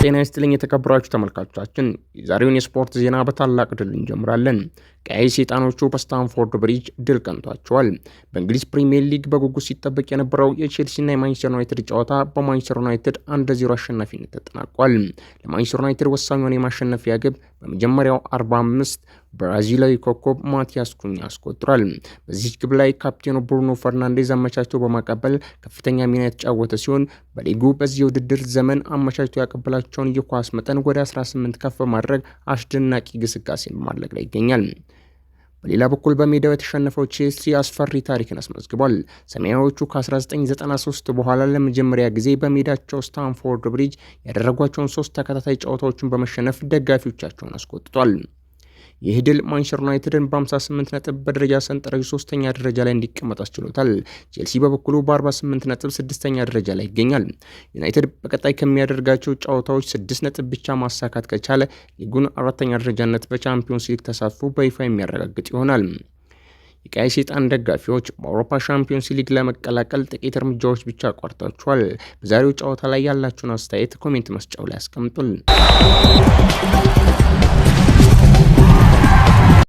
ጤና ይስጥልኝ የተከበራችሁ ተመልካቾቻችን፣ የዛሬውን የስፖርት ዜና በታላቅ ድል እንጀምራለን። ቀይ ሰይጣኖቹ በስታንፎርድ ብሪጅ ድል ቀንቷቸዋል። በእንግሊዝ ፕሪሚየር ሊግ በጉጉት ሲጠበቅ የነበረው የቼልሲና የማንቸስተር ዩናይትድ ጨዋታ በማንቸስተር ዩናይትድ 1-0 አሸናፊነት ተጠናቋል። ለማንቸስተር ዩናይትድ ወሳኙን የማሸነፊያ ግብ በመጀመሪያው 45 ብራዚላዊ ኮከብ ማቲያስ ኩኛ አስቆጥሯል። በዚህ ግብ ላይ ካፕቴኑ ብሩኖ ፈርናንዴዝ አመቻችቶ በማቀበል ከፍተኛ ሚና የተጫወተ ሲሆን በሊጉ በዚህ ውድድር ዘመን አመቻችቶ ያቀበላቸውን የኳስ መጠን ወደ 18 ከፍ ማድረግ አስደናቂ ግስጋሴን በማድረግ ላይ ይገኛል። በሌላ በኩል በሜዳው የተሸነፈው ቼልሲ አስፈሪ ታሪክን አስመዝግቧል። ሰማያዊዎቹ ከ1993 በኋላ ለመጀመሪያ ጊዜ በሜዳቸው ስታንፎርድ ብሪጅ ያደረጓቸውን 3 ተከታታይ ጨዋታዎችን በመሸነፍ ደጋፊዎቻቸውን አስቆጥቷል። ይህ ድል ማንቸስተር ዩናይትድን በ58 ነጥብ በደረጃ ሰንጠረዡ 3ኛ ደረጃ ላይ እንዲቀመጥ አስችሎታል። ቼልሲ በበኩሉ በ48 ነጥብ 6ኛ ደረጃ ላይ ይገኛል። ዩናይትድ በቀጣይ ከሚያደርጋቸው ጨዋታዎች 6 ነጥብ ብቻ ማሳካት ከቻለ ሊጉን 4ኛ ደረጃነት በቻምፒዮንስ ሊግ ተሳትፎ በይፋ የሚያረጋግጥ ይሆናል። የቀይ ሰይጣን ደጋፊዎች በአውሮፓ ቻምፒዮንስ ሊግ ለመቀላቀል ጥቂት እርምጃዎች ብቻ ቀርቷቸዋል። በዛሬው ጨዋታ ላይ ያላችሁን አስተያየት ኮሜንት መስጫው ላይ አስቀምጡልን።